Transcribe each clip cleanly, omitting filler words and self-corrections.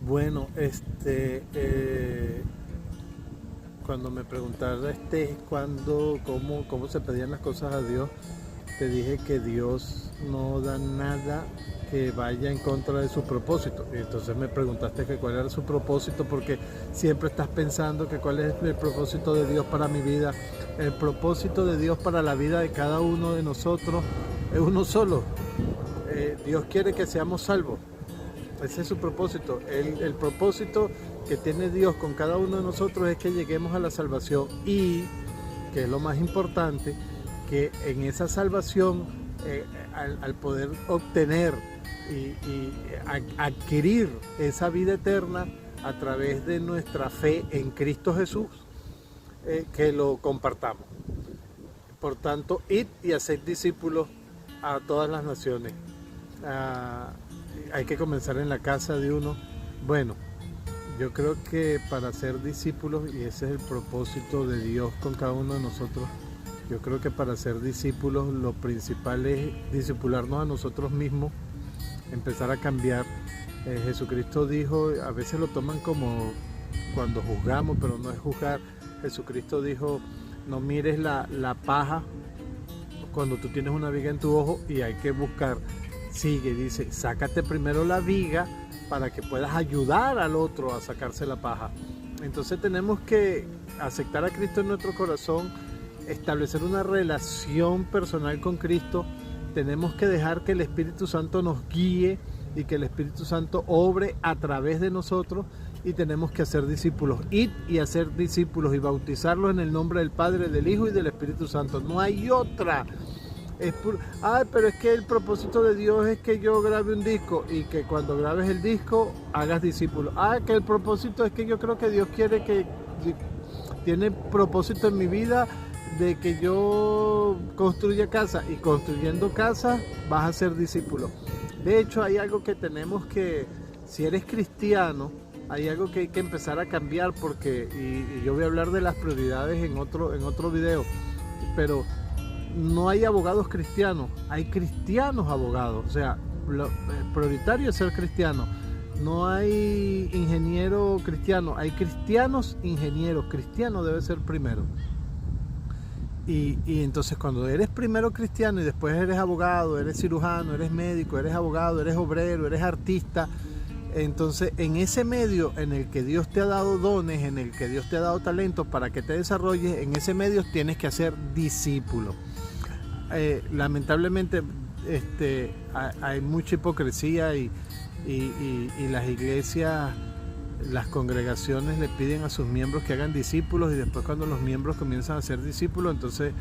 Bueno, cuando me preguntaste cómo se pedían las cosas a Dios, te dije que Dios no da nada que vaya en contra de su propósito. Y entonces me preguntaste que cuál era su propósito, porque siempre estás pensando que cuál es el propósito de Dios para mi vida. El propósito de Dios para la vida de cada uno de nosotros es uno solo. Dios quiere que seamos salvos. Ese es su propósito. El propósito que tiene Dios con cada uno de nosotros es que lleguemos a la salvación y, que es lo más importante, que en esa salvación, al poder obtener y adquirir esa vida eterna a través de nuestra fe en Cristo Jesús, que lo compartamos. Por tanto, id y haced discípulos a todas las naciones. Hay que comenzar en la casa de uno. Bueno, yo creo que para ser discípulos, y ese es el propósito de Dios con cada uno de nosotros, yo creo que para ser discípulos lo principal es discipularnos a nosotros mismos, empezar a cambiar. Jesucristo dijo, a veces lo toman como cuando juzgamos, pero no es juzgar. Jesucristo dijo, no mires la paja cuando tú tienes una viga en tu ojo, y hay que buscar. Sigue, dice, sácate primero la viga para que puedas ayudar al otro a sacarse la paja. Entonces tenemos que aceptar a Cristo en nuestro corazón, establecer una relación personal con Cristo. Tenemos que dejar que el Espíritu Santo nos guíe y que el Espíritu Santo obre a través de nosotros, y tenemos que hacer discípulos. Ir y hacer discípulos y bautizarlos en el nombre del Padre, del Hijo y del Espíritu Santo. No hay otra. Pero es que el propósito de Dios es que yo grabe un disco y que cuando grabes el disco hagas discípulos. Que el propósito es que yo creo que Dios quiere tiene propósito en mi vida de que yo construya casa, y construyendo casa vas a ser discípulo. De hecho, hay algo que tenemos que, si eres cristiano, hay algo que hay que empezar a cambiar, porque, y yo voy a hablar de las prioridades en otro video, pero no hay abogados cristianos, hay cristianos abogados. O sea, lo prioritario es ser cristiano. No hay ingeniero cristiano, hay cristianos ingenieros. Cristiano debe ser primero. Y entonces cuando eres primero cristiano y después eres abogado, eres cirujano, eres médico, eres abogado, eres obrero, eres artista, entonces en ese medio en el que Dios te ha dado dones, en el que Dios te ha dado talentos para que te desarrolles, en ese medio tienes que hacer discípulo. Lamentablemente hay mucha hipocresía, y las iglesias, las congregaciones le piden a sus miembros que hagan discípulos, y después cuando los miembros comienzan a ser discípulos, entonces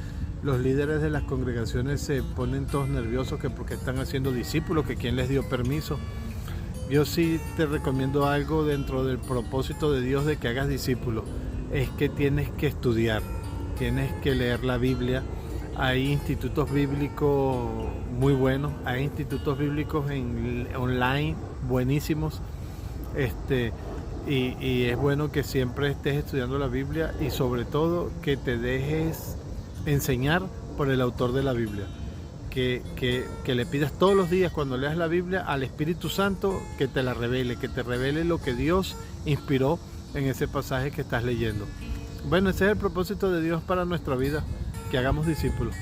los líderes de las congregaciones se ponen todos nerviosos que porque están haciendo discípulos, que quién les dio permiso. Yo sí te recomiendo algo dentro del propósito de Dios de que hagas discípulos, es que tienes que estudiar, tienes que leer la Biblia. Hay institutos bíblicos muy buenos, hay institutos bíblicos online buenísimos, y es bueno que siempre estés estudiando la Biblia, y sobre todo que te dejes enseñar por el autor de la Biblia, que le pidas todos los días cuando leas la Biblia al Espíritu Santo que te la revele, que te revele lo que Dios inspiró en ese pasaje que estás leyendo. Bueno, ese es el propósito de Dios para nuestra vida, que hagamos discípulos.